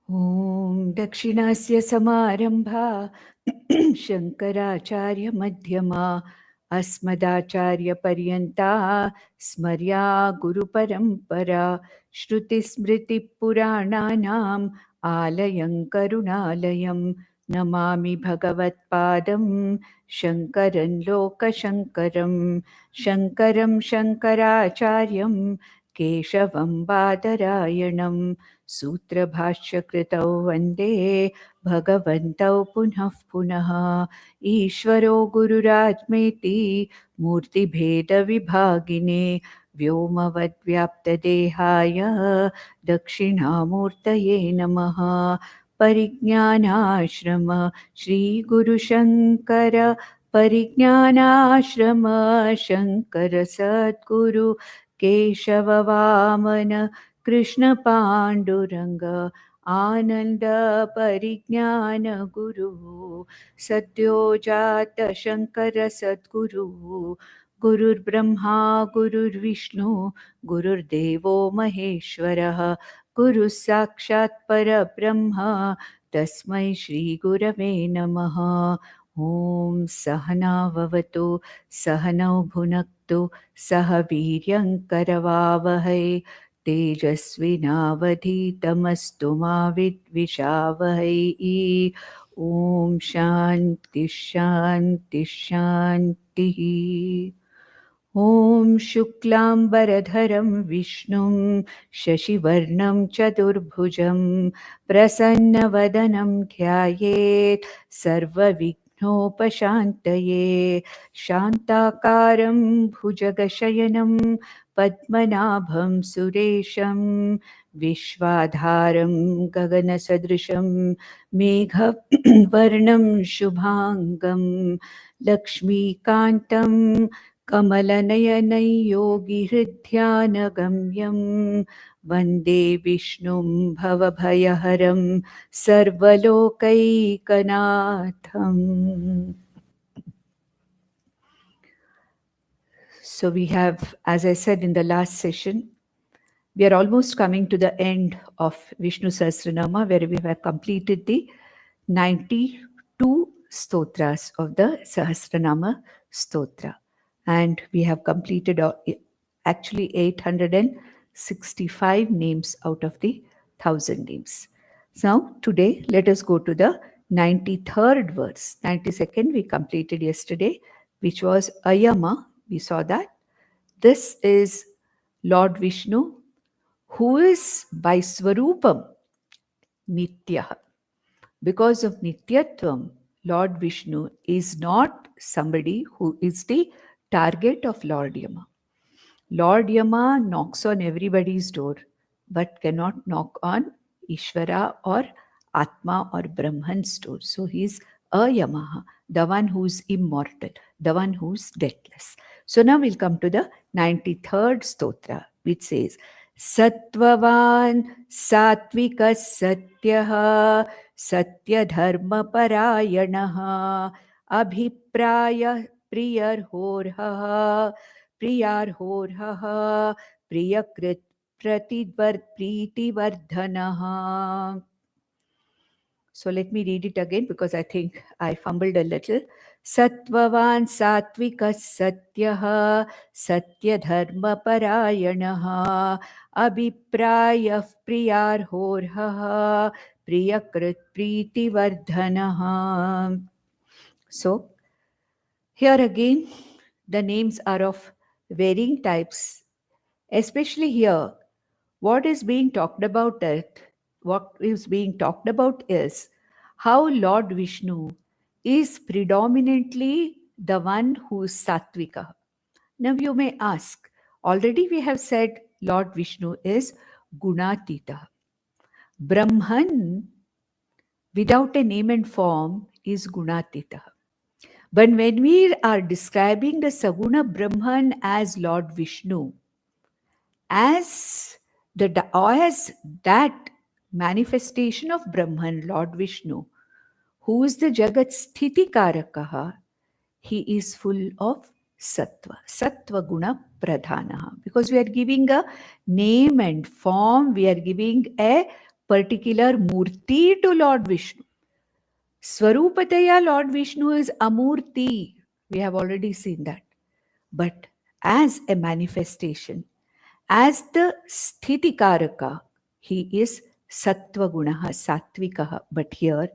ॐ दक्षिणस्य समारम्भा शङ्कराचार्यमध्यमा अस्मदाचार्यपर्यन्ता स्मर्या गुरुपरम्परा श्रुतिस्मृतिपुराणानाम् आलयं करुणालयं नमामि भगवत्पादं शङ्करं लोकशङ्करं शङ्करं शङ्कराचार्यं केशवं बादरायणं सूत्रभाष्यकृतौ वन्दे भगवन्तौ पुनः पुनः ईश्वरो गुरुरात्मेति मूर्तिभेदविभागिने व्योमवद्व्याप्तदेहाय दक्षिणामूर्तये नमः। परिज्ञानाश्रम श्रीगुरुशङ्कर परिज्ञानाश्रम शङ्कर सद्गुरु केशववामन कृष्ण पाण्डुरङ्ग आनन्द परिज्ञान गुरु सद्यो जात शङ्कर सद्गुरु गुरुर्ब्रह्मा गुरुर्विष्णु गुरुर्देवो महेश्वरः गुरुः साक्षात् परब्रह्म तस्मै श्रीगुरवे नमः। ॐ सहना भवतु सहनौ भुनक्तु सह वीर्यङ्करवावहै तेजस्विनावधीतमस्तु मा विद्विषावहै। ॐ शान्ति शान्ति शान्तिः। ॐ शुक्लाम्बरधरं विष्णुं शशिवर्णं चतुर्भुजं प्रसन्नवदनं ध्यायेत् सर्वविघ्नोपशान्तये शान्ताकारं भुजगशयनं पद्मनाभं सुरेशं विश्वाधारं गगनसदृशं मेघवर्णं शुभाङ्गं लक्ष्मीकान्तं कमलनयनं योगिहृद्ध्यानगम्यं वन्दे विष्णुं भवभयहरं सर्वलोकैकनाथम्। So we have, as I said in the last session, we are almost coming to the end of Vishnusahasranama, where we have completed the 92 stotras of the Sahasranama Stotra. And we have completed actually 865 names out of the 1000 names. Now, today, let us go to the 93rd verse. 92nd we completed yesterday, which was Ayama. We saw that. This is Lord Vishnu, who is by Swarupam Nitya. Because of Nityatvam, Lord Vishnu is not somebody who is the target of Lord Yama. Lord Yama knocks on everybody's door, but cannot knock on Ishvara or Atma or Brahman's door. So he is Ayamaha, the one who is immortal, the one who is deathless. So now we'll come to the 93rd stotra, which says, Sattvavan Satvika Satyaha Satya Dharma Parayanaha Abhipraya Priyarhorha Priyarhorha Priyakrit Pritivarthanaha. So let me read it again because I think I fumbled a little. Sattvavan Satvika Satyaha Satya Dharma Parayanaha Abhipraya Priyarhorha Priyakrit Pritivardhanaha. So here again the names are of varying types. Especially here, what is being talked about is how Lord Vishnu is predominantly the one who is Sattvika. Now you may ask, already we have said Lord Vishnu is Gunatita. Brahman, without a name and form, is Gunatita. But when we are describing the Saguna Brahman as Lord Vishnu, as that manifestation of Brahman, Lord Vishnu, who is the Jagat Sthiti Karakaha, he is full of Sattva, Sattva Guna Pradhanaha. Because we are giving a name and form, we are giving a particular murti to Lord Vishnu. Swarupataya, Lord Vishnu is amurti. We have already seen that. But as a manifestation, as the sthitikaraka, he is sattva gunaha, sattvikaha. But here,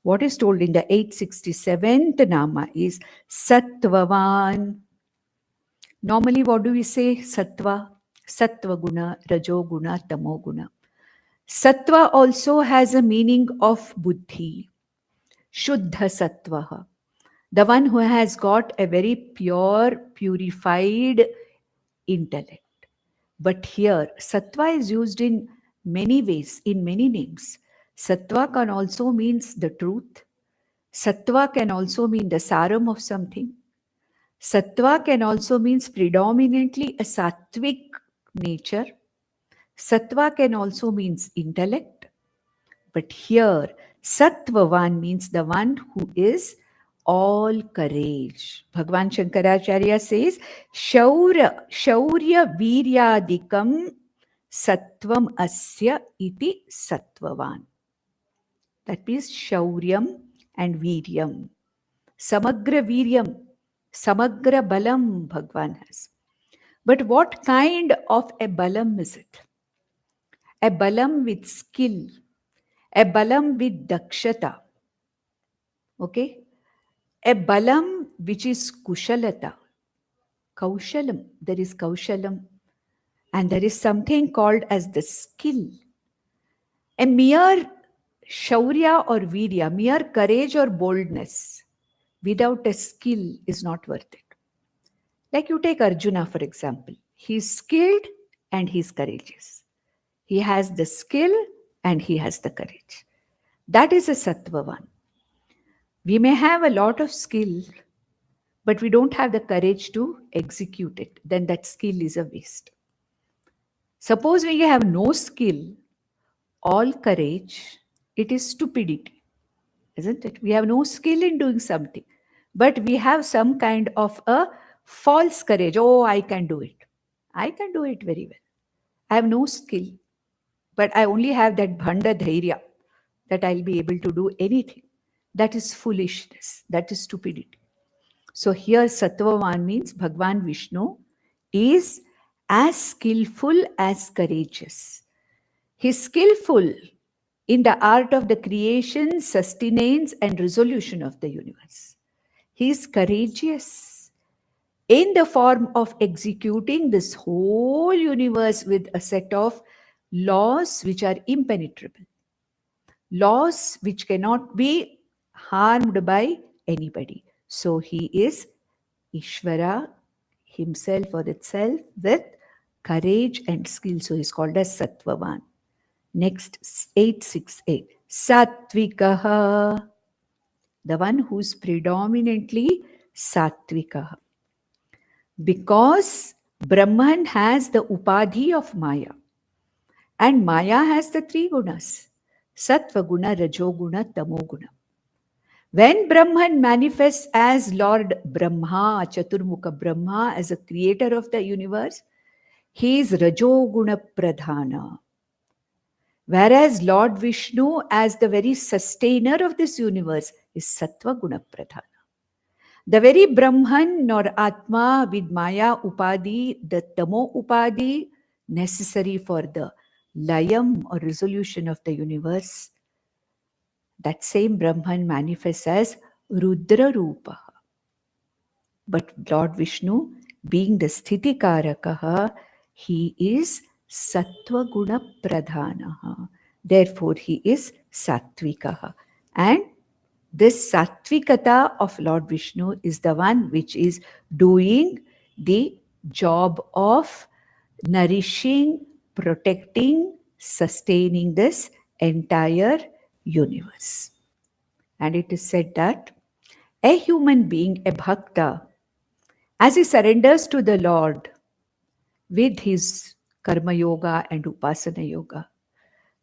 what is told in the 867th nama is sattvavan. Normally, what do we say? Sattva, sattva guna, rajo guna, tamo guna. Sattva also has a meaning of buddhi, shuddha sattvaha, the one who has got a very pure, purified intellect. But here, sattva is used in many ways, in many names. Sattva can also mean the truth. Sattva can also mean the saram of something. Sattva can also mean predominantly a sattvic nature. Sattva can also mean intellect. But here, Sattvavan means the one who is all courage. Bhagavan Shankaracharya says, Shaurya Viryadikam Sattvam Asya iti Sattvavan. That means Shauryam and Viryam. Samagra Viryam, Samagra Balam Bhagavan has. But what kind of a Balam is it? A Balam with skill, a Balam with Dakshata. Okay? A Balam which is Kushalata. Kaushalam. There is Kaushalam. And there is something called as the skill. A mere Shaurya or Virya, mere courage or boldness without a skill is not worth it. Like you take Arjuna, for example. He is skilled and he is courageous. He has the skill and he has the courage. That is a Sattvavan. We may have a lot of skill, but we don't have the courage to execute it. Then that skill is a waste. Suppose we have no skill, all courage, it is stupidity, isn't it? We have no skill in doing something, but we have some kind of a false courage. Oh, I can do it. I can do it very well. I have no skill, but I only have that bhanda dhairya that I'll be able to do anything. That is foolishness. That is stupidity. So here Sattvavan means Bhagwan Vishnu is as skillful as courageous. He is skillful in the art of the creation, sustenance and resolution of the universe. He is courageous in the form of executing this whole universe with a set of laws which are impenetrable. Laws which cannot be harmed by anybody. So he is Ishvara himself or itself with courage and skill. So he is called as Sattvavan. Next, 868. Sattvikaha. The one who is predominantly Sattvikaha. Because Brahman has the upadhi of Maya. And Maya has the three gunas. Sattva guna, Rajo guna, Tamo guna. When Brahman manifests as Lord Brahma, Chaturmukha Brahma, as a creator of the universe, he is Rajoguna Pradhana. Whereas Lord Vishnu, as the very sustainer of this universe, is Sattva Guna Pradhana. The very Brahman or Atma with Maya Upadhi, the Tamo Upadhi, necessary for the Layam or resolution of the universe, that same Brahman manifests as Rudra Rupa. But Lord Vishnu, being the Sthitikarakaha, he is Sattva Guna Pradhanaha. Therefore, he is Sattvikaha. And this Sattvikata of Lord Vishnu is the one which is doing the job of nourishing, protecting, sustaining this entire universe. And it is said that a human being, a bhakta, as he surrenders to the Lord with his karma yoga and upasana yoga,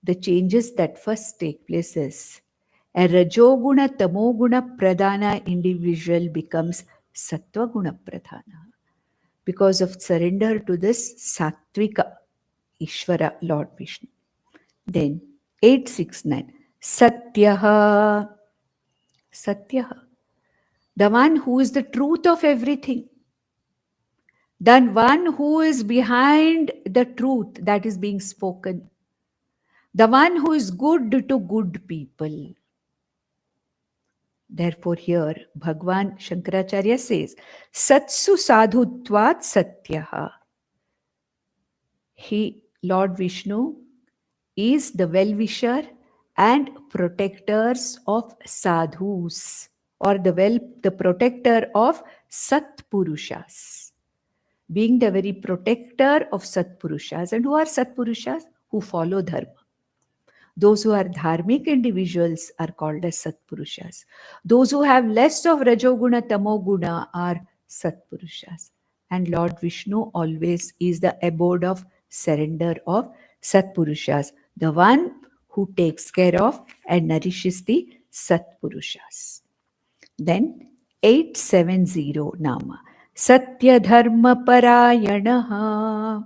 the changes that first take place is a rajoguna, tamoguna pradhana individual becomes sattva-guna pradhana because of surrender to this sattvika Ishvara, Lord Vishnu. Then 869. Satyaha. Satyaha. The one who is the truth of everything. The one who is behind the truth that is being spoken. The one who is good to good people. Therefore, here Bhagwan Shankaracharya says, Satsu sadhutvat satyaha. He, Lord Vishnu, is the well-wisher and protectors of sadhus, or the protector of Satpurushas. Being the very protector of Satpurushas. And who are Satpurushas? Who follow Dharma. Those who are dharmic individuals are called as Satpurushas. Those who have less of Rajoguna, Tamoguna are Satpurushas. And Lord Vishnu always is the abode of surrender of Satpurushas, the one who takes care of and nourishes the Satpurushas. Then 870 Nama. Satya Dharma Parayanaha.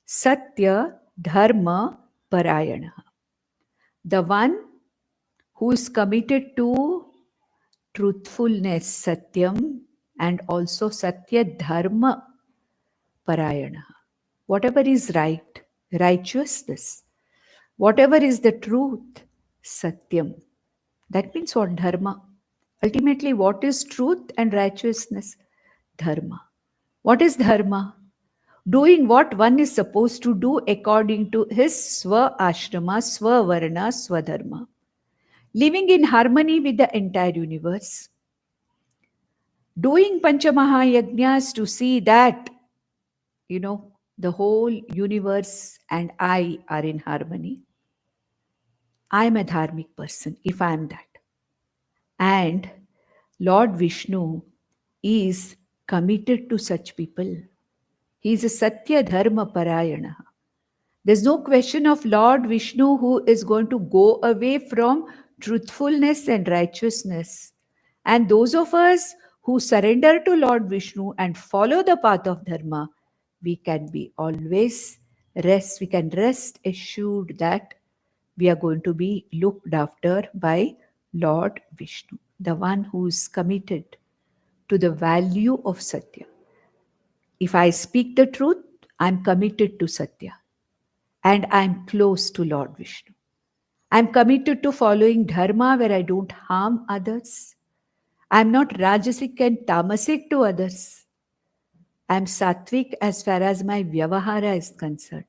Satya Dharma Parayanaha. The one who is committed to truthfulness, Satyam, and also Satya Dharma Parayana. Whatever is right, righteousness, whatever is the truth, Satyam. That means what? Dharma. Ultimately, what is truth and righteousness? Dharma. What is Dharma? Doing what one is supposed to do according to his Swa Ashrama, Swa Varna, Swa Dharma. Living in harmony with the entire universe. Doing Panchamahayajnas to see that, the whole universe and I are in harmony. I am a dharmic person if I am that. And Lord Vishnu is committed to such people. He is a Satya Dharma Parayana. There's no question of Lord Vishnu who is going to go away from truthfulness and righteousness. And those of us who surrender to Lord Vishnu and follow the path of Dharma, we can rest assured that we are going to be looked after by Lord Vishnu, the one who is committed to the value of Satya. If I speak the truth, I'm committed to Satya. And I'm close to Lord Vishnu. I'm committed to following Dharma where I don't harm others. I'm not Rajasic and Tamasic to others. I'm Sattvic as far as my Vyavahara is concerned.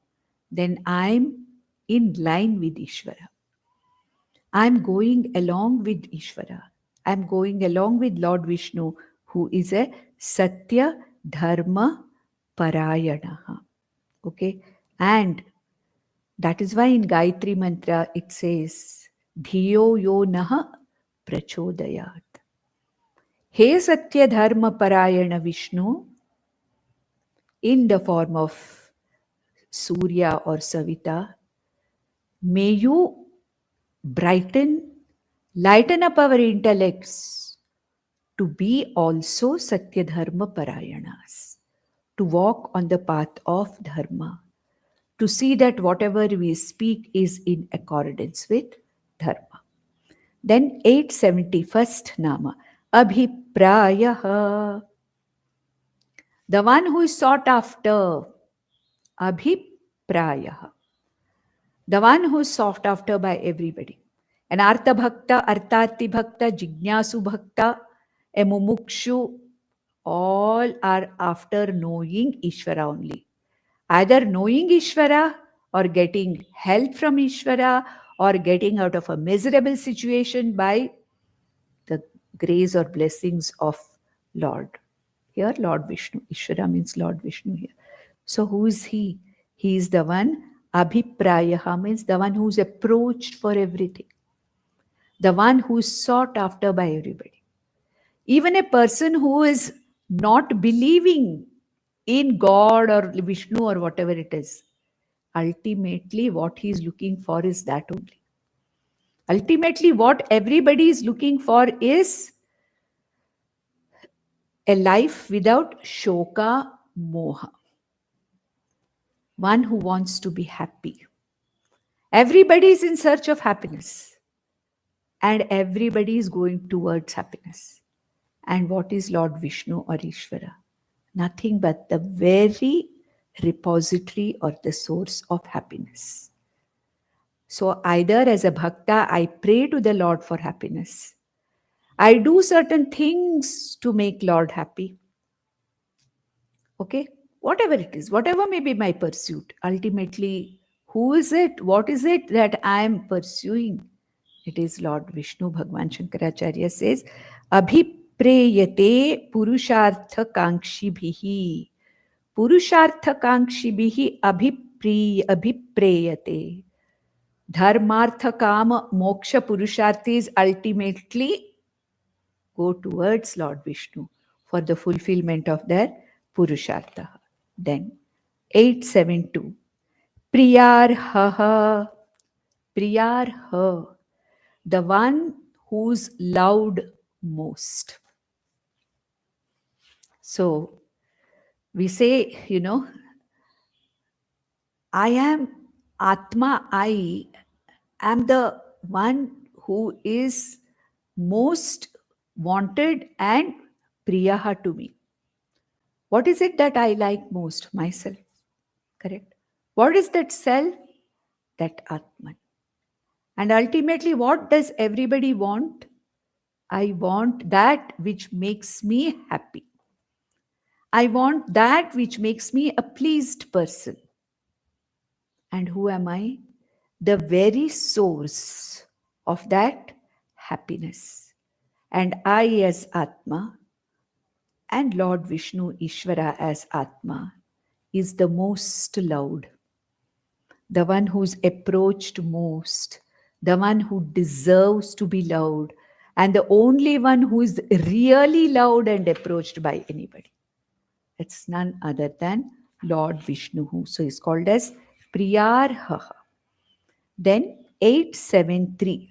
Then I'm in line with Ishvara. I'm going along with Ishvara. I'm going along with Lord Vishnu, who is a Satya Dharma Parayana. Okay? And that is why in Gayatri Mantra it says, Dhiyo yo naha prachodayat. He Satya Dharma Parayana Vishnu, in the form of Surya or Savita, may you lighten up our intellects to be also Satya Dharma Parayanas, to walk on the path of Dharma, to see that whatever we speak is in accordance with Dharma. Then 871st Nama, Abhiprayaha. The one who is sought after, Abhiprayaha. The one who is sought after by everybody. An Artha Bhakta, Arthati Bhakta, Jignasu Bhakta, a Mumukshu, all are after knowing Ishvara only. Either knowing Ishvara or getting help from Ishvara or getting out of a miserable situation by the grace or blessings of Lord. Here, Lord Vishnu. Ishvara means Lord Vishnu here. So who is he? He is the one, Abhiprayaha means the one who is approached for everything. The one who is sought after by everybody. Even a person who is not believing in God or Vishnu or whatever it is, ultimately what he is looking for is that only. Ultimately what everybody is looking for is a life without shoka moha. One who wants to be happy. Everybody is in search of happiness. And everybody is going towards happiness. And what is Lord Vishnu or Ishvara? Nothing but the very repository or the source of happiness. So either as a bhakta, I pray to the Lord for happiness. I do certain things to make Lord happy. Okay? Whatever it is, whatever may be my pursuit, ultimately, who is it? What is it that I am pursuing? It is Lord Vishnu. Bhagwan Shankaracharya says, Abhipreyate Purushartha Kankshibhihi. Purushartha Kankshibhihi Abhipreyate. Dharmartha Kama Moksha Purusharthis ultimately go towards Lord Vishnu for the fulfillment of their Purushartha. Then 872. Priyarha. Priyarha. The one who's loved most. So we say, I am Atma, I am the one who is most wanted and priyaha to me. What is it that I like most? Myself. Correct? What is that self? That Atman. And ultimately, what does everybody want? I want that which makes me happy. I want that which makes me a pleased person. And who am I? The very source of that happiness. And I as Atma and Lord Vishnu Ishvara as Atma is the most loved, the one who's approached most, the one who deserves to be loved, and the only one who is really loved and approached by anybody. It's none other than Lord Vishnu, who so is called as Priyarha. Then 873.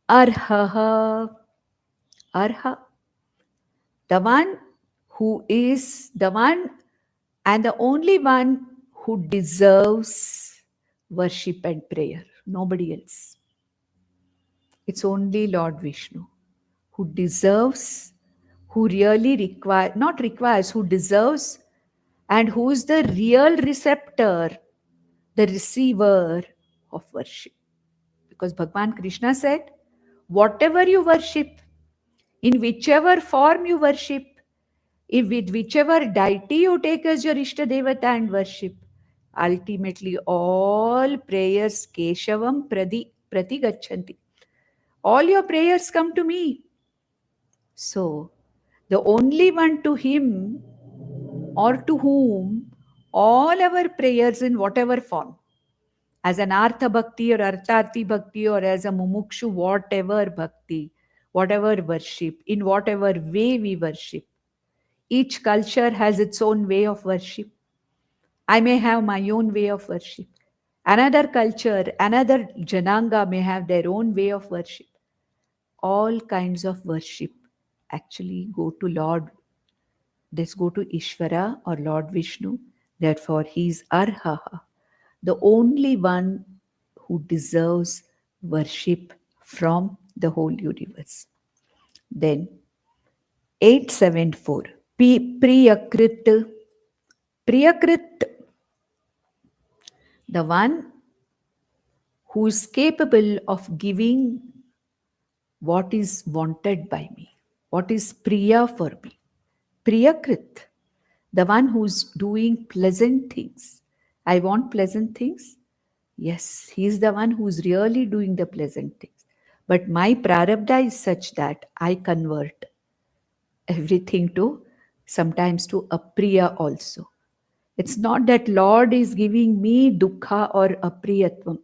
Arha. Arha. The one who is the one and the only one who deserves worship and prayer. Nobody else. It's only Lord Vishnu who deserves, who really not requires, who deserves, and who is the real receptor, the receiver of worship. Because Bhagwan Krishna said, whatever you worship, in whichever form you worship, if with whichever deity you take as your Ishta Devata and worship, ultimately all prayers Keshavam Pratigachanti. All your prayers come to me. So, the only one to him or to whom all our prayers in whatever form, as an Artha Bhakti or Artharthi Bhakti or as a Mumukshu, whatever Bhakti, whatever worship, in whatever way we worship. Each culture has its own way of worship. I may have my own way of worship. Another culture, another Jananga may have their own way of worship. All kinds of worship actually go to Lord. Let's go to Ishvara or Lord Vishnu. Therefore, he is Arha, the only one who deserves worship from the whole universe. Then 874. Priyakrit. Priyakrit. The one who is capable of giving what is wanted by me, what is priya for me. Priyakrit. The one who's doing pleasant things. I want pleasant things. Yes, he is the one who's really doing the pleasant things. But my prarabdha is such that I convert everything to sometimes to apriya also. It's not that Lord is giving me dukkha or apriyatvam.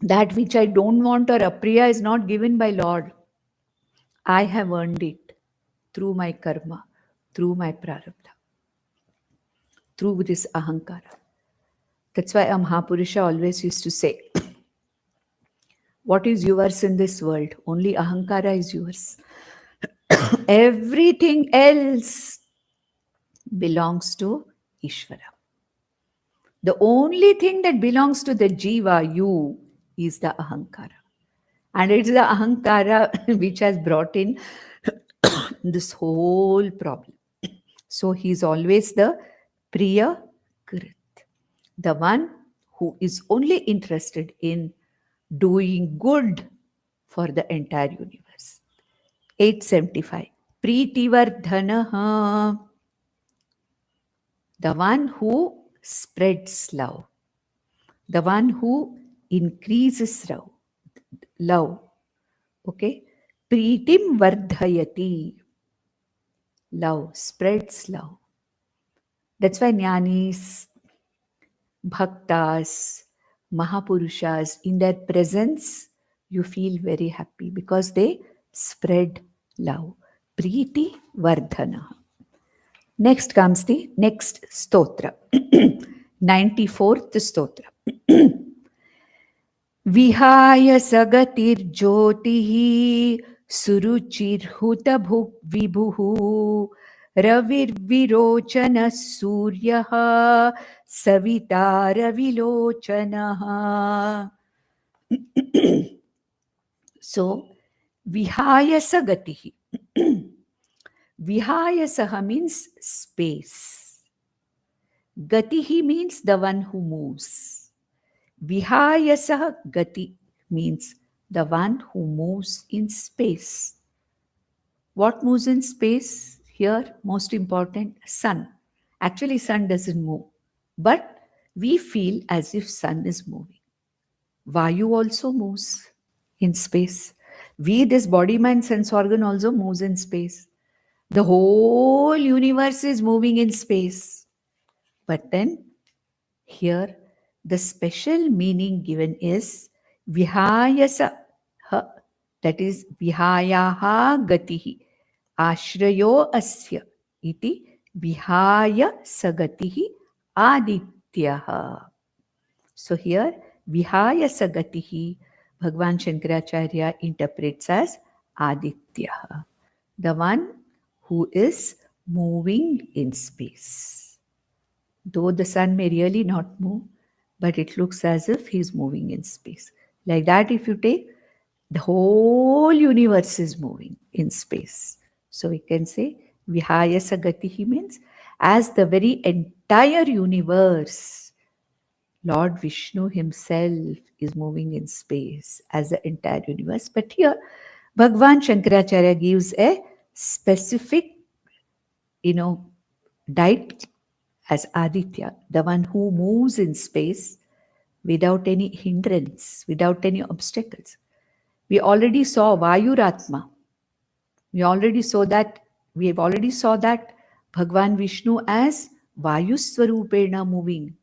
That which I don't want or apriya is not given by Lord. I have earned it through my karma, through my prarabdha, through this ahankara. That's why a Mahapurusha always used to say, what is yours in this world? Only ahankara is yours. Everything else belongs to Ishvara. The only thing that belongs to the jiva, you, is the ahankara. And it's the ahankara which has brought in this whole problem. So he's always the Priya Krit, the one who is only interested in doing good for the entire universe. 875. Preetivardhanaha, the one who spreads love, the one who increases love. Okay? Preetim vardhayati, love, spreads love. That's why jnanis, bhaktas, mahapurushas, in their presence, you feel very happy because they spread love. Preeti vardhana. Next comes the next stotra, 94th stotra. Vihaya sagatirjyotihi suruchirhuta vibuhu ravirvirochana suryaha savitara vilochanaha. So, vihaya sagatihi. Vihayasaha means space. Gatihi means the one who moves. Vihayasaha gati means the one who moves in space. What moves in space? Here, most important, sun. Actually, sun doesn't move, but we feel as if sun is moving. Vayu also moves in space. We, this body, mind, sense organ also moves in space. The whole universe is moving in space. But then here the special meaning given is vihayasa, that is vihayaha gatihi, ashrayo asya iti vihaya sagatihi adityaha. So here vihaya sagatihi, Bhagwan Shankaracharya interprets as adityaha, the one who is moving in space. Though the sun may really not move, but it looks as if he's moving in space. Like that, if you take, the whole universe is moving in space. So we can say Vihaya Sagatihi means as the very entire universe, Lord Vishnu himself is moving in space as the entire universe. But here, Bhagwan Shankaracharya gives a specific, diet as Aditya, the one who moves in space without any hindrance, without any obstacles. We already saw Vayuratma. We have already saw that Bhagwan Vishnu as Vayuswarupena moving.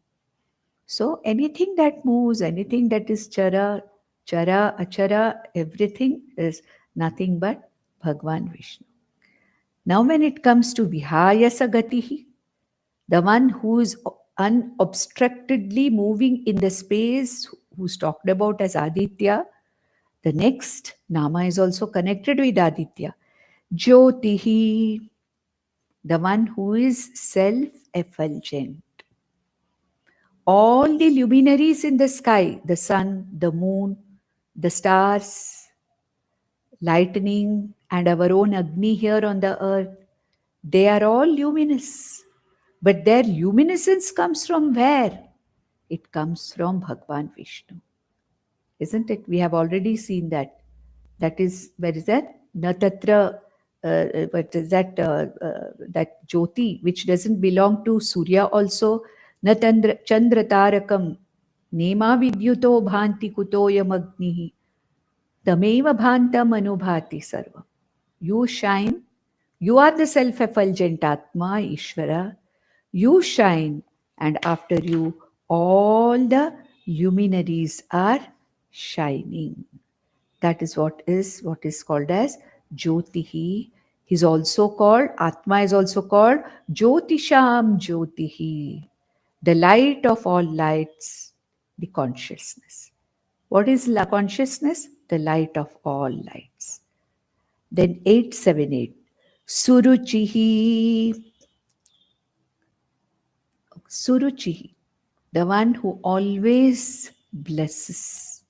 So anything that moves, anything that is chara, achara, everything is nothing but Bhagwan Vishnu. Now when it comes to Vihayasa Gatihi, the one who is unobstructedly moving in the space, who's talked about as Aditya, the next Nama is also connected with Aditya. Jyotihi, the one who is self-effulgent. All the luminaries in the sky, the sun, the moon, the stars, lightning, and our own Agni here on the earth, they are all luminous. But their luminescence comes from where? It comes from Bhagwan Vishnu. Isn't it? We have already seen that. That is, where is that? Natatra, what is that? That Jyoti, which doesn't belong to Surya also. Natandra Chandra Tarakam. Nema Vidyuto Bhanti Kutoyam Agnihi. Tameva Bhantam Anubhati Sarvam. You shine. You are the self-effulgent Atma, Ishvara. You shine, and after you, all the luminaries are shining. That is what is called as Jyotihi. He's also called, Atma is also called Jyotisham Jyotihi, the light of all lights, the consciousness. What is la consciousness? The light of all lights. Then 878. Suruchihi. Suruchihi. the one who always blesses.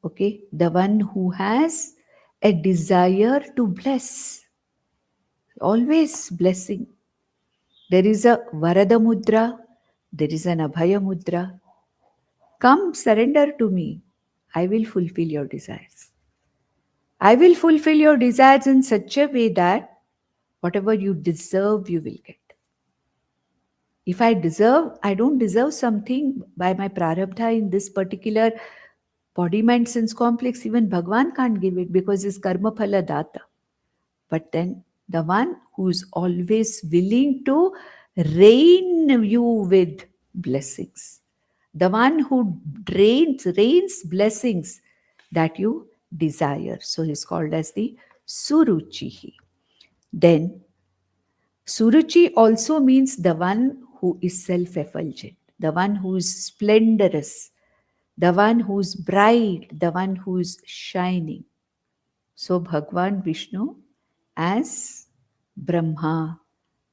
Okay, the one who has a desire to bless, always blessing. There is a Varada Mudra, there is an Abhaya Mudra. Come, surrender to me. I will fulfill your desires. I will fulfill your desires in such a way that whatever you deserve, you will get. If I don't deserve something by my prarabdha in this particular body, mind, sense complex, even Bhagwan can't give it because he's karma phala data. But then the one who's always willing to rain you with blessings, the one who rains blessings that you desire. So he's called as the Suruchihi. Then Suruchi also means the one who is self-effulgent, the one who is splendorous, the one who's bright, the one who's shining. So Bhagwan Vishnu as Brahma,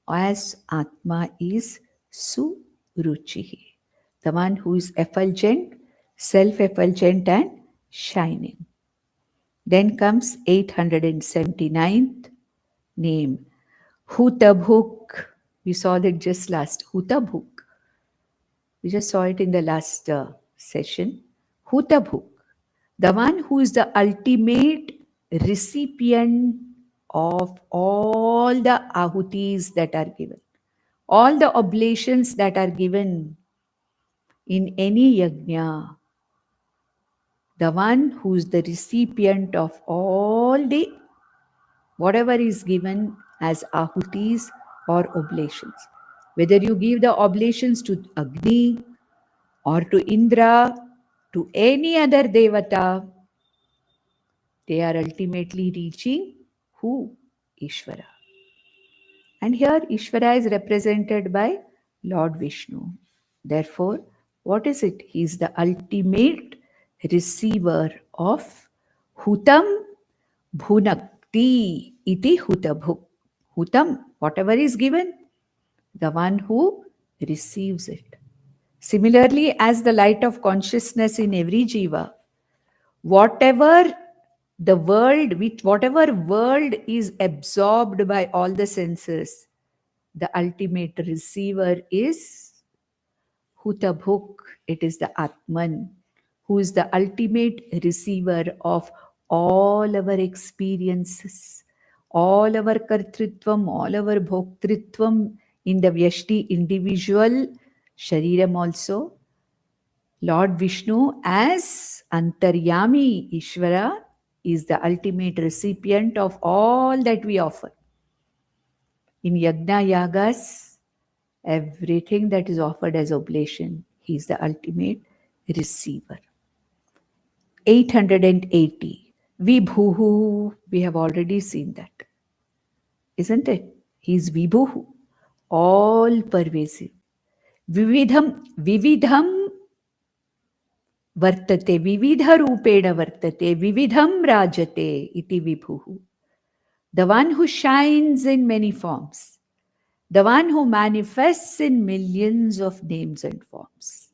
as Atma is Suruchihi, the one who is effulgent, self-effulgent and shining. Then comes 879th name, Hutabhuk. We saw that just last. Hutabhuk. We just saw it in the last session. Hutabhuk. The one who is the ultimate recipient of all the ahutis that are given, all the oblations that are given in any yajna. The one who is the recipient of all the whatever is given as ahutis or oblations. Whether you give the oblations to Agni or to Indra, to any other devata, they are ultimately reaching who? Ishvara. And here Ishvara is represented by Lord Vishnu. Therefore, what is it? He is the ultimate receiver of Hutam Bhunakti iti Hutabhuk. Hutam, whatever is given, the one who receives it. Similarly, as the light of consciousness in every jiva, whatever whatever world is absorbed by all the senses, the ultimate receiver is Hutabhuk. It is the Atman, who is the ultimate receiver of all our experiences, all our kartritvam, all our bhoktritvam in the Vyashti individual Shariram also. Lord Vishnu as Antaryami Ishvara is the ultimate recipient of all that we offer. In Yajna Yagas, everything that is offered as oblation, he is the ultimate receiver. 880. Vibhuhu, we have already seen that. Isn't it? He is Vibhuhu, all pervasive. Vividham वर्तते विविधरूपेण वर्तते विविधं राजते इति विभुः. The one who shines in many forms, the one who manifests in millions of names and forms,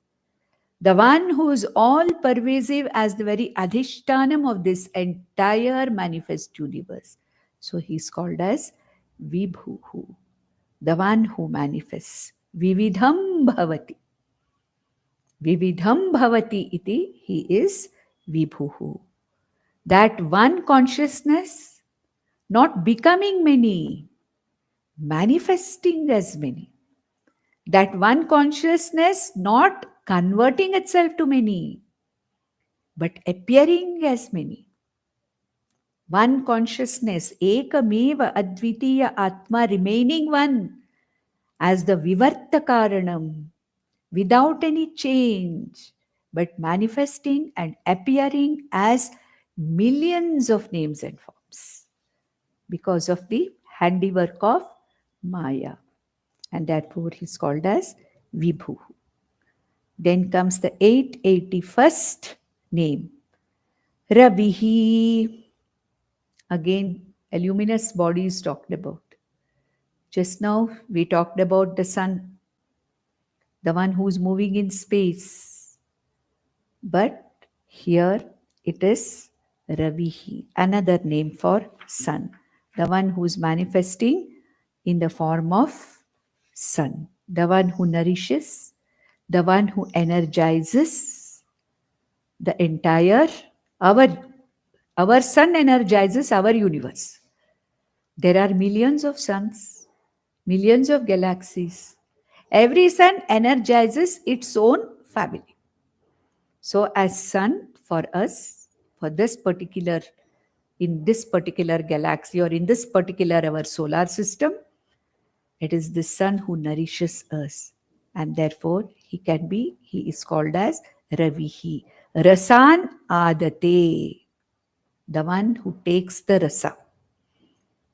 the one who is all pervasive as the very adhishtanam of this entire manifest universe. So he is called as Vibhuhu, the one who manifests. Vividham bhavati. Vividham bhavati iti, he is Vibhuhu. That one consciousness, not becoming many, manifesting as many. That one consciousness, not converting itself to many, but appearing as many. One consciousness, ekameva advitiya atma, remaining one as the vivarta karanam, without any change, but manifesting and appearing as millions of names and forms because of the handiwork of Maya. And therefore he is called as Vibhu. Then comes the 881st name, Ravihi. Again, a luminous body is talked about. Just now we talked about the sun. the one who's moving in space. But here it is Ravihi, another name for sun, the one who's manifesting in the form of sun, the one who nourishes, the one who energizes the entire, our sun energizes our universe. There are millions of suns, millions of galaxies. Every sun energizes its own family. So, as sun for us, for this particular, in this particular galaxy or in this particular our solar system, it is the sun who nourishes us. And therefore, he is called as Ravihi. Rasan Adate, the one who takes the rasa.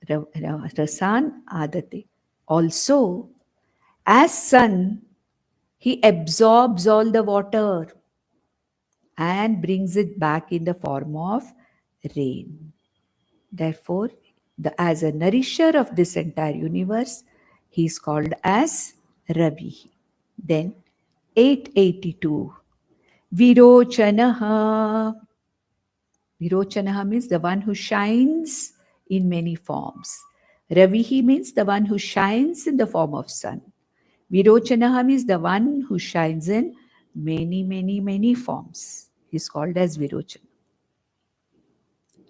Rasan Adate. Also, as sun, he absorbs all the water and brings it back in the form of rain. Therefore, as a nourisher of this entire universe, he is called as Ravi. Then 882, Virochanaha. Virochanaha means the one who shines in many forms. Ravihi means the one who shines in the form of sun. Virochanaha means the one who shines in many, many, many forms. He is called as Virochana.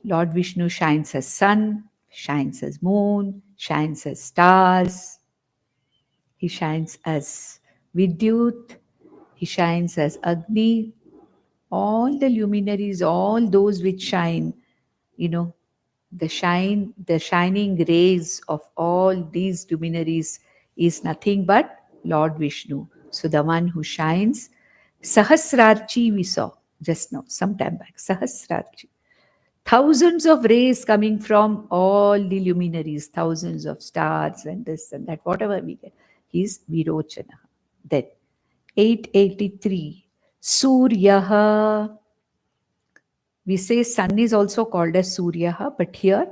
Lord Vishnu shines as sun, shines as moon, shines as stars. He shines as Vidyut, he shines as Agni. All the luminaries, all those which shine, the shining rays of all these luminaries is nothing but Lord Vishnu. So the one who shines, Sahasrarchi we saw just now, some time back, Sahasrarchi. Thousands of rays coming from all the luminaries, thousands of stars and this and that, whatever we get. He's Virochana. Then 883, Suryaha. We say sun is also called as Suryaha, but here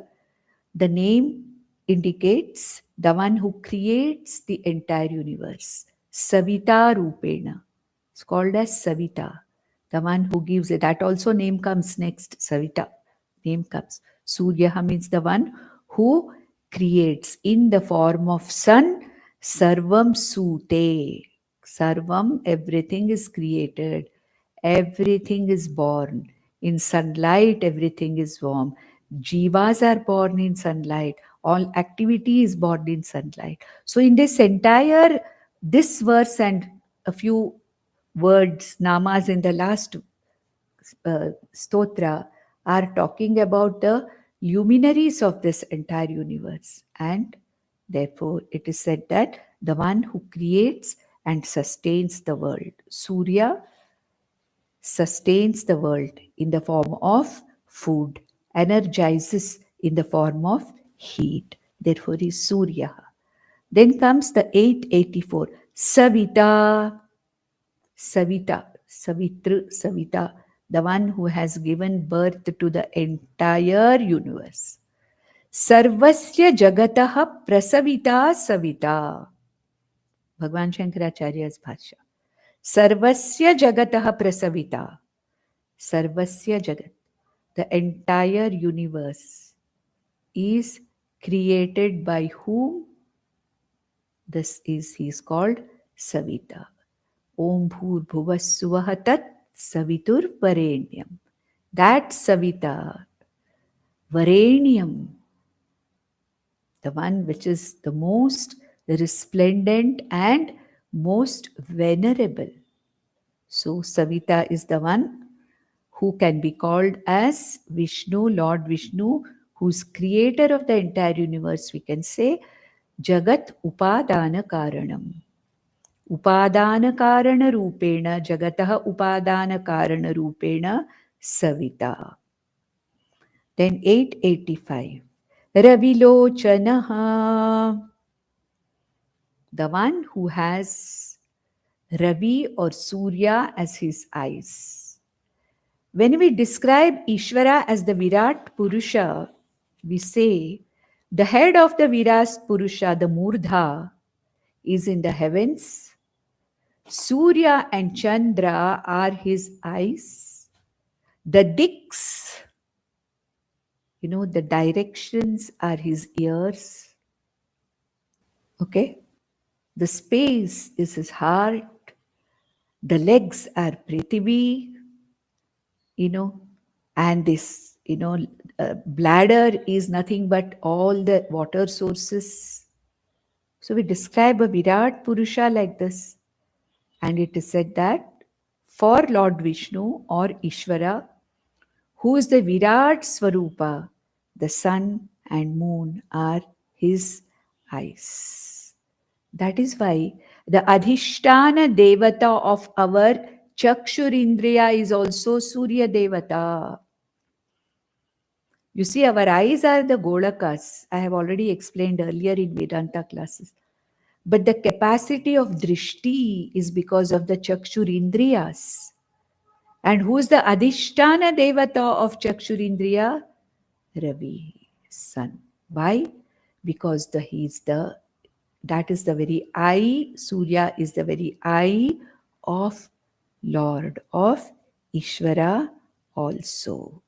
the name indicates the one who creates the entire universe. Savita Rupena. It's called as Savita. The one who gives it. That also name comes next. Savita. Name comes. Suryaha means the one who creates in the form of sun. Sarvam Sute. Sarvam, everything is created. Everything is born. In sunlight, everything is warm. Jivas are born in sunlight. All activity is born in sunlight. So in this entire, this verse and a few words, namas in the last stotra are talking about the luminaries of this entire universe. And therefore, it is said that the one who creates and sustains the world, Surya, sustains the world in the form of food, energizes in the form of heat. Therefore, is Surya. Then comes the 884, Savita. Savita, Savitru, Savita, the one who has given birth to the entire universe. Sarvasya Jagataha Prasavita Savita. Bhagwan Shankaracharya's Bhashya. Sarvasya Jagataha Prasavita. Sarvasya Jagat. The entire universe is created by whom? He is called Savita. Om Bhur Bhuvassuvaha Tat Savitur Varenyam. That Savita, Varenyam, the one which is the most resplendent and most venerable. So Savita is the one who can be called as Vishnu, Lord Vishnu, who's creator of the entire universe. We can say Jagat Upadana Karanam. Upadana Karana Rupena, Jagataha Upadana Karana Rupena Savita. Then 885. Ravilochanaha. The one who has Ravi or Surya as his eyes. When we describe Ishvara as the Virat Purusha, we say the head of the Virat Purusha, the Murdha, is in the heavens. Surya and Chandra are his eyes. The diks, the directions are his ears. Okay? The space is his heart. The legs are Prithivi, and this, bladder is nothing but all the water sources. So we describe a Virat Purusha like this. And it is said that for Lord Vishnu or Ishvara, who is the Virat Swarupa, the sun and moon are his eyes. That is why the Adhishtana Devata of our Chakshurindriya is also Surya Devata. You see, our eyes are the Golakas. I have already explained earlier in Vedanta classes. But the capacity of drishti is because of the Chakshurindriyas. And who is the Adhishtana Devata of Chakshurindriya? Ravi, sun. Why? Because that is the very eye, Surya is the very eye of Lord, of Ishvara also.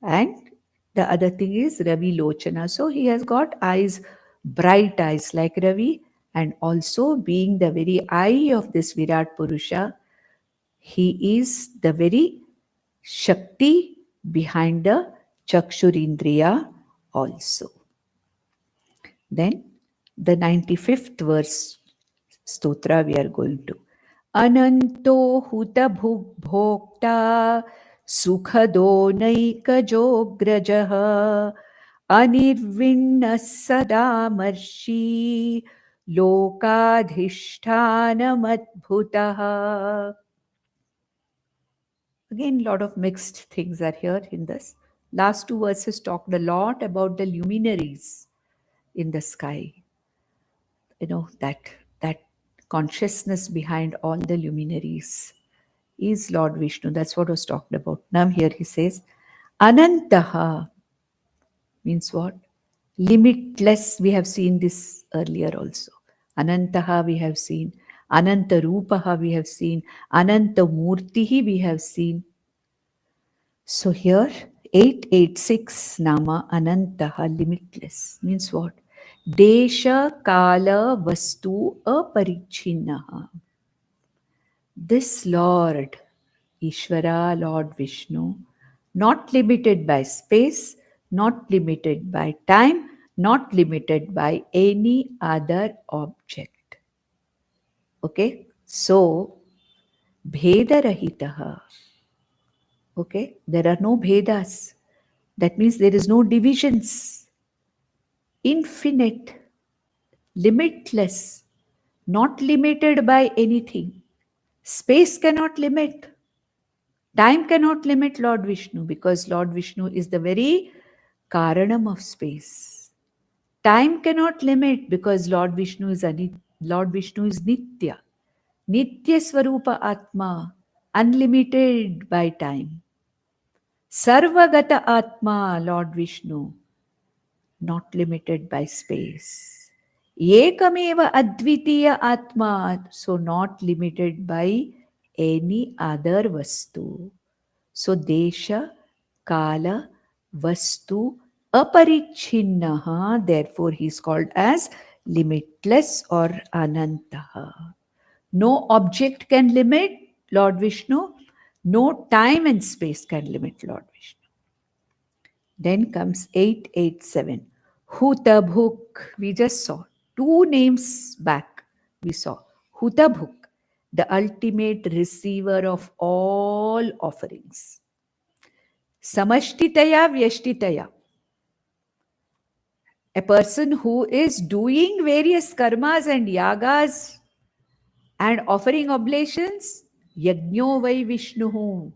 And the other thing is Ravi Lochana. So he has got eyes, bright eyes like Ravi, and also being the very eye of this Virat Purusha, he is the very Shakti behind the Chakshurindriya also. Then the 95th verse stotra we are going to. Ananto huta bhokta sukhado naikajograjaha anirvinna sada marshi lokadhishtanamadbhutaha. Again, a lot of mixed things are here in this. Last two verses talked a lot about the luminaries in the sky. That consciousness behind all the luminaries is Lord Vishnu. That's what was talked about. Now here he says, Anantaha means what? Limitless. We have seen this earlier also. Anantaha we have seen. Ananta Rupaha we have seen. Ananta Murtihi we have seen. So here 886 Nama Anantaha limitless means what? Desha Kala Vastu Aparichinnaha. This Lord, Ishvara, Lord Vishnu, not limited by space, not limited by time, not limited by any other object. Okay? So, Bhedarahitaha. Okay? There are no Bhedas. That means there is no divisions. Infinite, limitless, not limited by anything. Space cannot limit. Time cannot limit Lord Vishnu because Lord Vishnu is the very Karanam of space. Time cannot limit because Lord Vishnu is Nitya. Nitya Swarupa Atma, unlimited by time. Sarvagata Atma, Lord Vishnu, not limited by space. Ekameva Advitiya Atma, so not limited by any other vastu. So Desha, Kala, Vastu, Aparichinnaha, therefore he is called as limitless or Anantaha. No object can limit Lord Vishnu, no time and space can limit Lord Vishnu. Then comes 887. Hutabhuk, we just saw. 2 names back, we saw. Hutabhuk, the ultimate receiver of all offerings. Samashtitaya Vyashtitaya. A person who is doing various karmas and yagas and offering oblations, Yajno Vai Vishnuhu.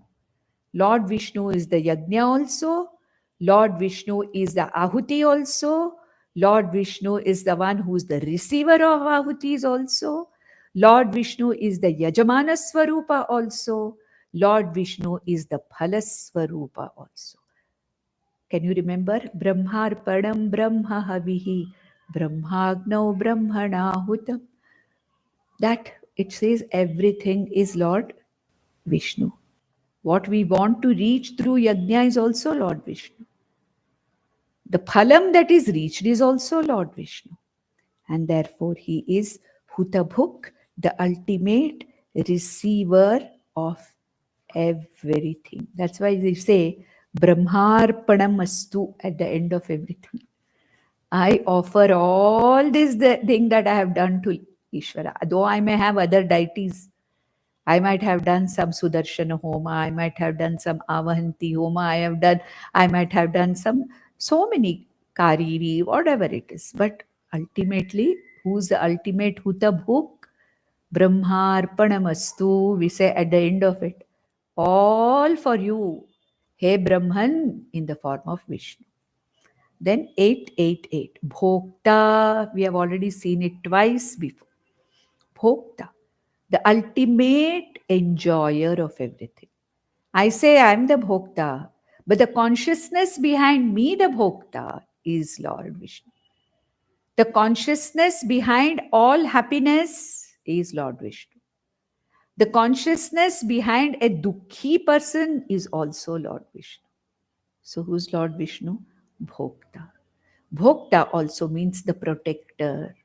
Lord Vishnu is the Yajna also. Lord Vishnu is the Ahuti also. Lord Vishnu is the one who is the receiver of Ahutis also. Lord Vishnu is the Yajamana Swarupa also. Lord Vishnu is the Phalas Swarupa also. Can you remember? Brahmarpadam Brahma Havihi Brahmagnau Brahmanahutam. That it says everything is Lord Vishnu. What we want to reach through yajna is also Lord Vishnu. The phalam that is reached is also Lord Vishnu. And therefore he is Hutabhuk, the ultimate receiver of everything. That's why they say Brahmarpanam astu at the end of everything. I offer all this thing that I have done to Ishvara. Though I may have other deities, I might have done some Sudarshana Homa, I might have done some Avahanti Homa, I might have done so many Kariri, whatever it is. But ultimately, who's the ultimate Hutabhuk? Brahmarpanamastu, we say at the end of it. All for you, Hey Brahman, in the form of Vishnu. Then 888, Bhokta, we have already seen it twice before. Bhokta, the ultimate enjoyer of everything. I say I am the Bhokta, but the consciousness behind me, the Bhokta, is Lord Vishnu. The consciousness behind all happiness is Lord Vishnu. The consciousness behind a Dukhi person is also Lord Vishnu. So who's Lord Vishnu? Bhokta. Bhokta also means the protector.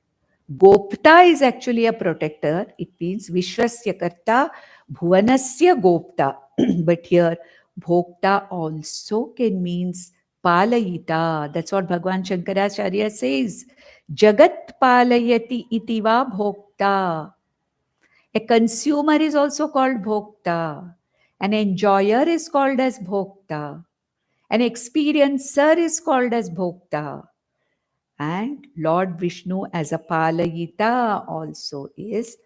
Gopta is actually a protector. It means Vishwasya Karta, Bhuvanasya Gopta. But here, Bhokta also can means Palayita. That's what Bhagwan Shankaracharya says. Jagat Palayati itiva Bhokta. A consumer is also called Bhokta. An enjoyer is called as Bhokta. An experiencer is called as Bhokta. And Lord Vishnu as a Palayita also is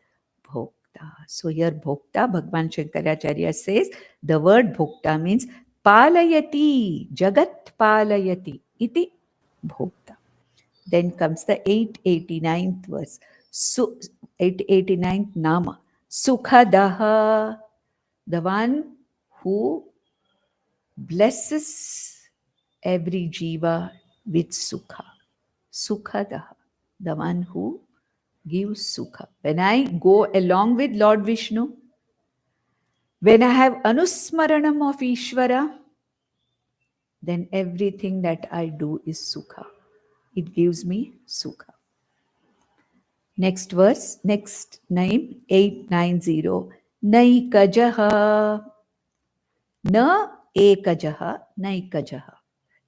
Bhokta. So here Bhokta, Bhagwan Shankaracharya says, the word Bhokta means Palayati, Jagat Palayati, iti Bhokta. Then comes the 889th verse, 889th Nama, Sukhadaha, the one who blesses every jiva with Sukha. Sukhadaha, the one who gives Sukha. When I go along with Lord Vishnu, when I have Anusmaranam of Ishvara, then everything that I do is Sukha. It gives me Sukha. Next verse, next name, 890. Naikajaha. Na ekajaha, naikajaha.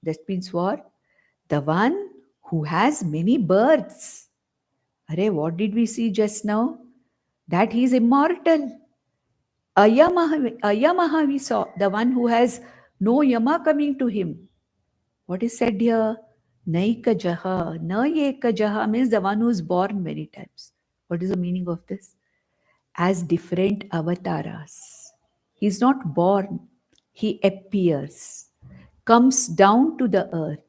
That means what? The one who has many births. Arey, what did we see just now? That he is immortal. Ayamaha we saw, the one who has no yama coming to him. What is said here? Naikajaha. Naikajaha means the one who is born many times. What is the meaning of this? As different avatars. He is not born. He appears, comes down to the earth.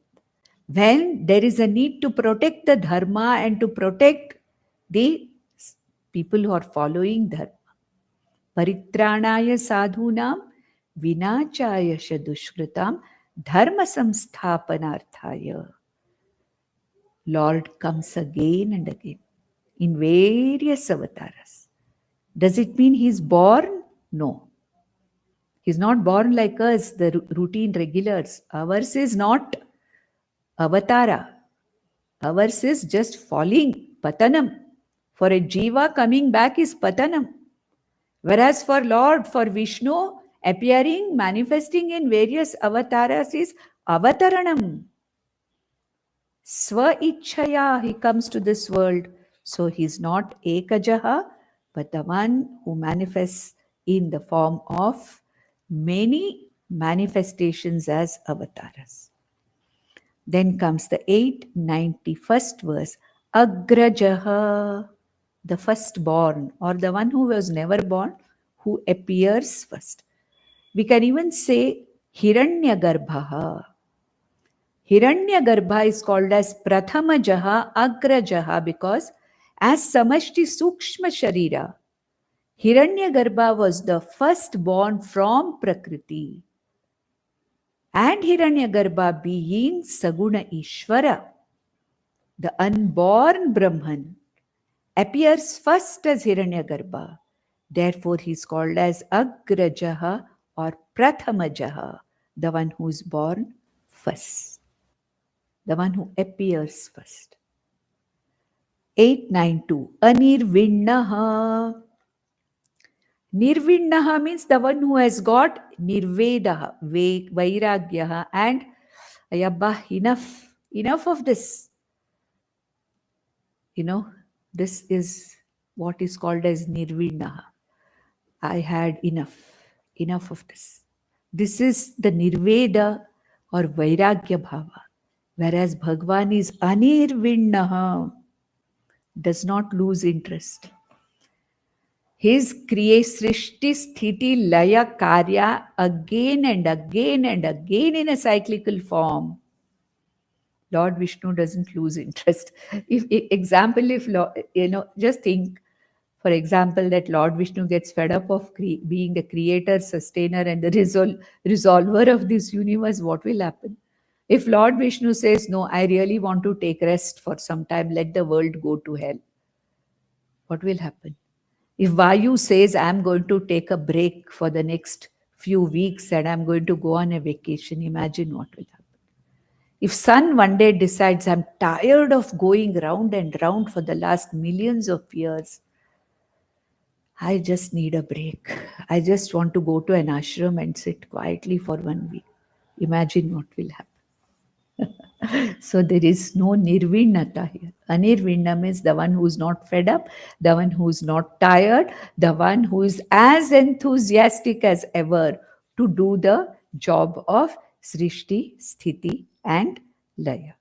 When there is a need to protect the dharma and to protect the people who are following dharma. Paritranaya sadhunam vinachaya shadushkritam dharma samsthapanarthaya. Lord comes again and again in various avatars. Does it mean he is born? No. He is not born like us, the routine regulars. Ours is not avatara. Ours is just falling, patanam. For a jiva, coming back is patanam. Whereas for Lord, for Vishnu, appearing, manifesting in various avatars is avataranam. Swa ichhaya, he comes to this world. So he is not ekajaha, but the one who manifests in the form of many manifestations as avatars. Then comes the 891st verse, Agrajaha, the firstborn, or the one who was never born, who appears first. We can even say Hiranyagarbha. Hiranyagarbha is called as Prathamajaha, Agrajaha, because as Samashti Sukshma Sharira, Hiranyagarbha was the firstborn from Prakriti. And Hiranyagarbha being Saguna Ishvara, the unborn Brahman, appears first as Hiranyagarbha. Therefore, he is called as Agrajaha or Prathamajaha, the one who is born first, the one who appears first. 892. Anirvinnaha. Nirvinnaha means the one who has got nirvedaha, vairagyaha, and ayabba, enough of this. This is what is called as nirvinnaha. I had enough of this. This is the nirveda or vairagya bhava. Whereas Bhagwan is anirvinnaha, does not lose interest. His srishti, sthiti, laya, karya again and again and again in a cyclical form. Lord Vishnu doesn't lose interest. Just think, for example, that Lord Vishnu gets fed up of being the creator, sustainer, and the resolver of this universe, what will happen? If Lord Vishnu says, no, I really want to take rest for some time, let the world go to hell, what will happen? If Vayu says, I'm going to take a break for the next few weeks and I'm going to go on a vacation, imagine what will happen. If Sun one day decides, I'm tired of going round and round for the last millions of years, I just need a break. I just want to go to an ashram and sit quietly for 1 week. Imagine what will happen. So there is no nirvinnata here. Anirvinna means the one who is not fed up, the one who is not tired, the one who is as enthusiastic as ever to do the job of srishti, sthiti, and laya.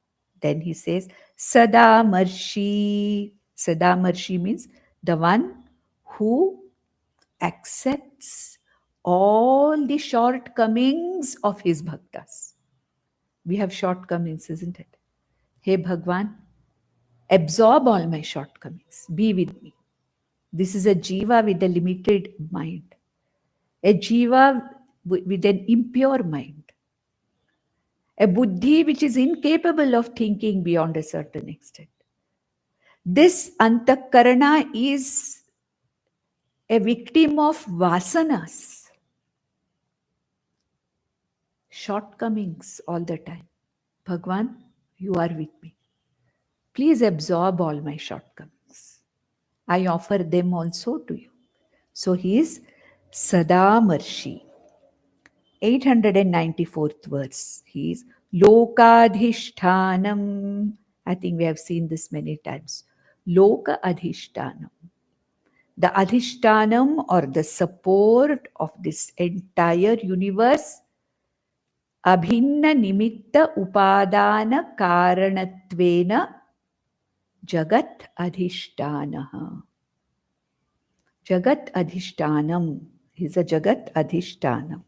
Then he says, Sadamarshi. Sadamarshi means the one who accepts all the shortcomings of his bhaktas. We have shortcomings, isn't it? Hey Bhagwan, absorb all my shortcomings. Be with me. This is a jiva with a limited mind. A jiva with an impure mind. A buddhi which is incapable of thinking beyond a certain extent. This antakarana is a victim of vasanas. Shortcomings all the time. Bhagwan, you are with me. Please absorb all my shortcomings. I offer them also to you. So he is Sadamarshi. 894th verse. He is Lokadhishtanam. I think we have seen this many times. Loka Adhishtanam. The Adhishtanam or the support of this entire universe. Abhinna nimitta upadana karanatvena Jagat Adhishtanaha. Jagat Adhishtanam. He's a Jagat Adhishtanam.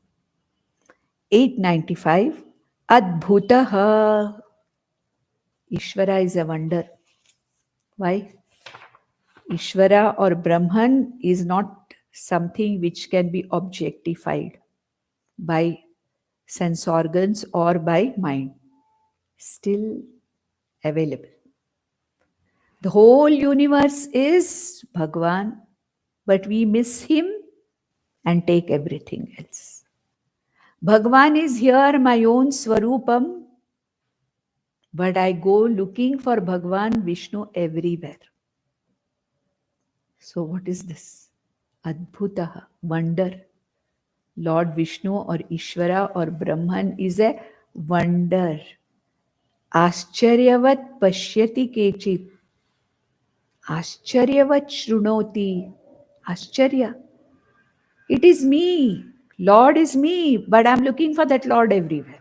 895. Adbhutaha. Ishvara is a wonder. Why? Ishvara or Brahman is not something which can be objectified by sense organs or by mind. Still available. The whole universe is Bhagwan, but we miss him and take everything else. Bhagwan is here, my own Swarupam, but I go looking for Bhagwan Vishnu everywhere. So what is this? Adbhutaha, wonder. Lord Vishnu or Ishvara or Brahman is a wonder. Ascharyavat pashyati kechit. Ascharyavat shrunoti. Ascharya. It is me. Lord is me, but I'm looking for that Lord everywhere.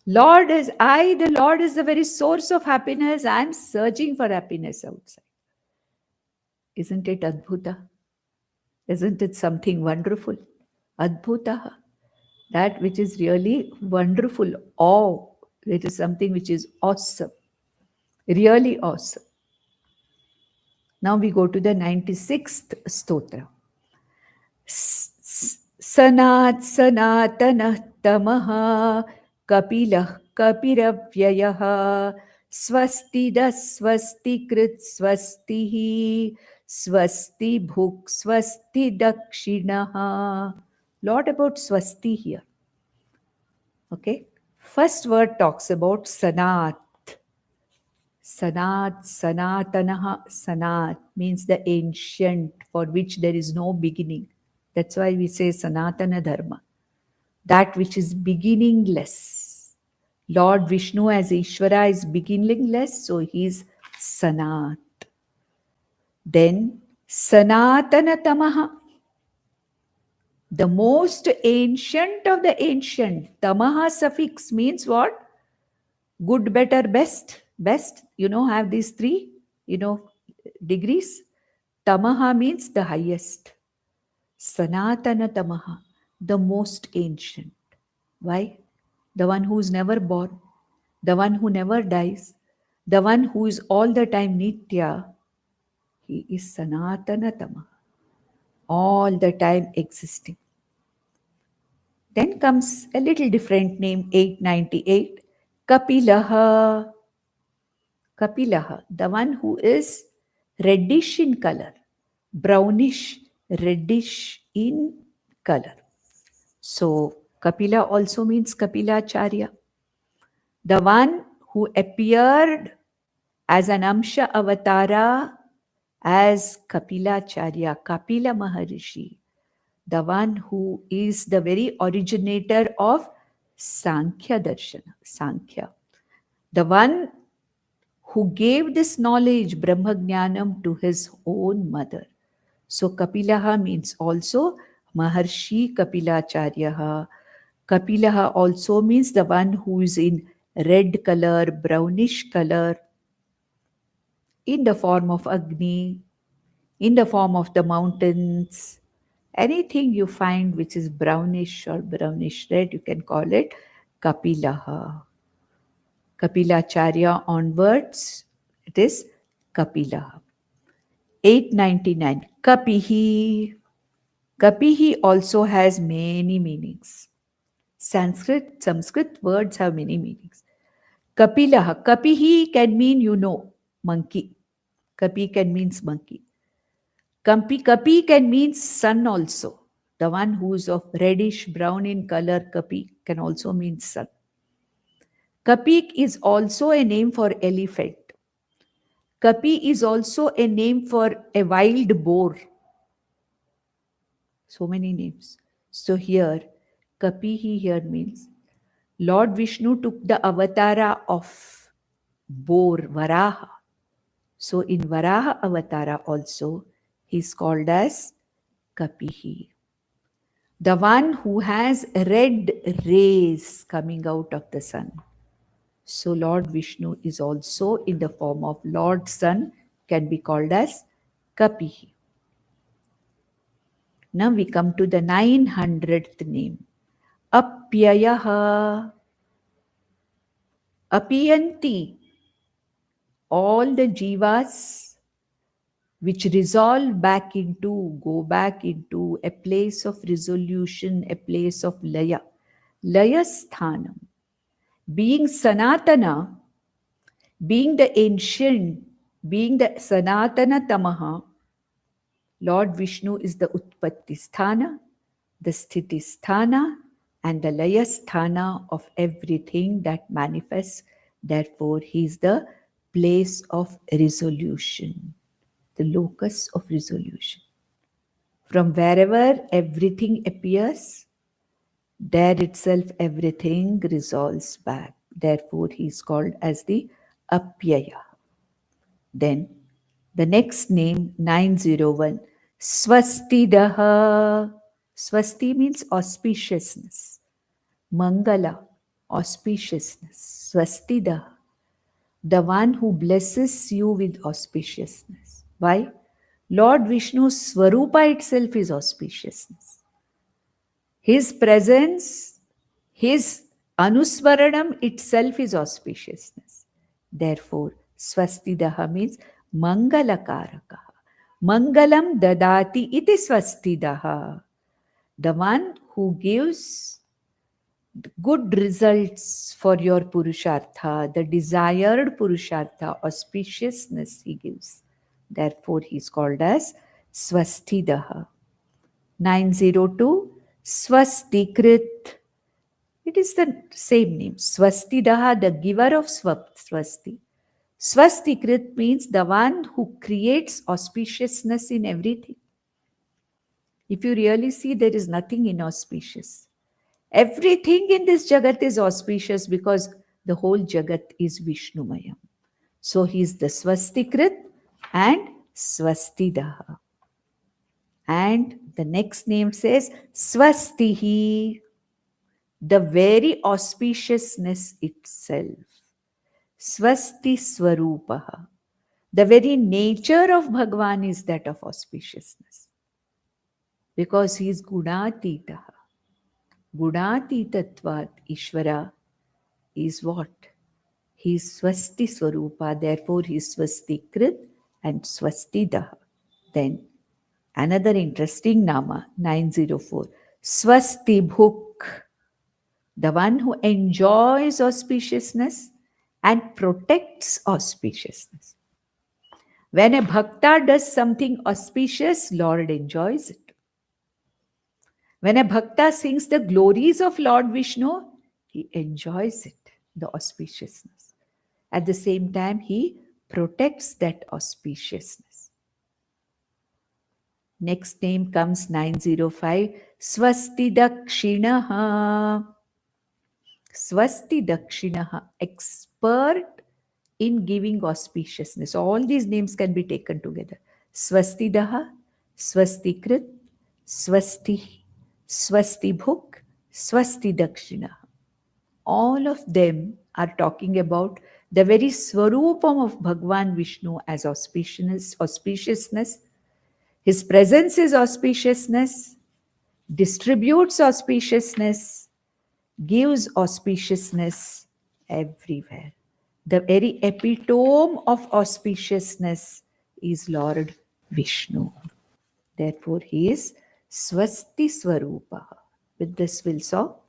Lord is I, the Lord is the very source of happiness. I'm searching for happiness outside. Isn't it Adbhuta? Isn't it something wonderful? Adbhutaha. That which is really wonderful. Awe. It is something which is awesome. Really awesome. Now we go to the 96th stotra. Sanat Sanatanah Tamaha Kapilah Kapiravyayah Swasti swasti krit swastihi, swasti bhuk swasti dakshinaha. Lot about swasti here. Okay. First word talks about sanat. Sanat, sanatanaha, sanat means the ancient for which there is no beginning. That's why we say sanatana dharma. That which is beginningless. Lord Vishnu as Ishvara is beginningless, so he is Sanat. Then Sanatana Tamaha, the most ancient of the ancient. Tamaha suffix means what? Good, better, best. Best, have these three, degrees. Tamaha means the highest. Sanatana Tamaha, the most ancient. Why? The one who is never born, the one who never dies, the one who is all the time Nitya. He is Sanatana Tamaha, all the time existing. Then comes a little different name, 898, Kapilaha. Kapilaha, the one who is reddish in color, brownish, reddish in color. So, Kapila also means Kapilacharya. The one who appeared as an Amsha Avatara as Kapilacharya, Kapila Maharishi, the one who is the very originator of Sankhya Darshana, Sankhya, the one who gave this knowledge, Brahma Jnanam, to his own mother. So Kapilaha means also Maharshi Kapilacharyaha. Kapilaha also means the one who is in red color, brownish color, in the form of Agni, in the form of the mountains. Anything you find which is brownish or brownish red, you can call it Kapilaha. Kapilacharya onwards, it is Kapilaha. 899, Kapihi. Kapihi also has many meanings. Sanskrit words have many meanings. Kapilaha. Kapihi can mean monkey. Kapi can means monkey. Kapi can mean sun also. The one who is of reddish brown in color, Kapi, can also mean sun. Kapik is also a name for elephant. Kapi is also a name for a wild boar. So many names. So here, Kapihi here means Lord Vishnu took the avatara of boar, Varaha. So in Varaha avatara also, he is called as Kapihi. The one who has red rays coming out of the sun. So Lord Vishnu is also in the form of Lord Sun, can be called as Kapihi. Now we come to the 900th name, Apyayaha. Apiyanti, all the jivas which go back into a place of resolution, a place of laya. Laya sthanam. Being Sanatana, being the ancient, being the Sanatana Tamaha, Lord Vishnu is the Utpatti Sthana, the Sthiti Sthana, and the Laya Sthana of everything that manifests. Therefore, he is the place of resolution, the locus of resolution. From wherever everything appears, there itself everything resolves back. Therefore, he is called as the Apyaya. Then, the next name, 901, Swastidaha. Swasti means auspiciousness. Mangala, auspiciousness. Swastidaha, the one who blesses you with auspiciousness. Why? Lord Vishnu's Swarupa itself is auspiciousness. His presence, his Anuswaranam itself is auspiciousness. Therefore, Swastidaha means Mangalakarakaha. Mangalam dadati iti Swastidaha. The one who gives good results for your Purushartha, the desired Purushartha, auspiciousness he gives. Therefore, he is called as Swastidaha. 902, Swastikrit. It is the same name. Swastidaha, the giver of Swasti. Swastikrit means the one who creates auspiciousness in everything. If you really see, there is nothing inauspicious. Everything in this Jagat is auspicious because the whole Jagat is Vishnumayam. So he is the Swastikrit and Swastidaha. And the next name says Swastihi, the very auspiciousness itself. Swasti Swarupaha. The very nature of Bhagwan is that of auspiciousness. Because he is Gunatitaha. Gunatitatvat Ishvara is what? He is Swasti Swarupa, therefore he is Swastikrit and Swastidaha. Then another interesting Nama, 904. Swastibhuk, the one who enjoys auspiciousness and protects auspiciousness. When a bhakta does something auspicious, Lord enjoys it. When a bhakta sings the glories of Lord Vishnu, he enjoys it, the auspiciousness. At the same time, he protects that auspiciousness. Next name comes 905, Swasti Dakshinaha. Swasti Dakshinaha, expert in giving auspiciousness. All these names can be taken together. Swastidaha, Swastikrit, Swasti, Swastibhuk, Swasti Dakshina. All of them are talking about the very Swarupam of Bhagwan Vishnu as auspiciousness. His presence is auspiciousness, distributes auspiciousness, gives auspiciousness everywhere. The very epitome of auspiciousness is Lord Vishnu. Therefore, he is Swasti Swarupa. With this we'll stop.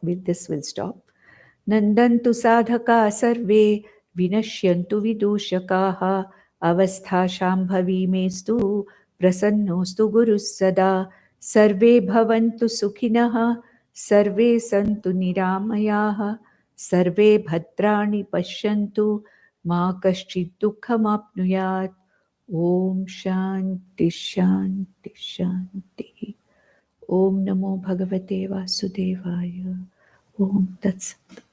Nandantu sadhaka sarve vinashyantu vidushakaha avastha shambhavi mestu prasannostu gurus sada sarve bhavantu sukhinaha sarve santu niramayaha sarve bhadrani pashyantu ma kaschid dukkham apnuyat. Om Shanti Shanti Shanti. Om Namo Bhagavate Vasudevaya. Om Tat Sat.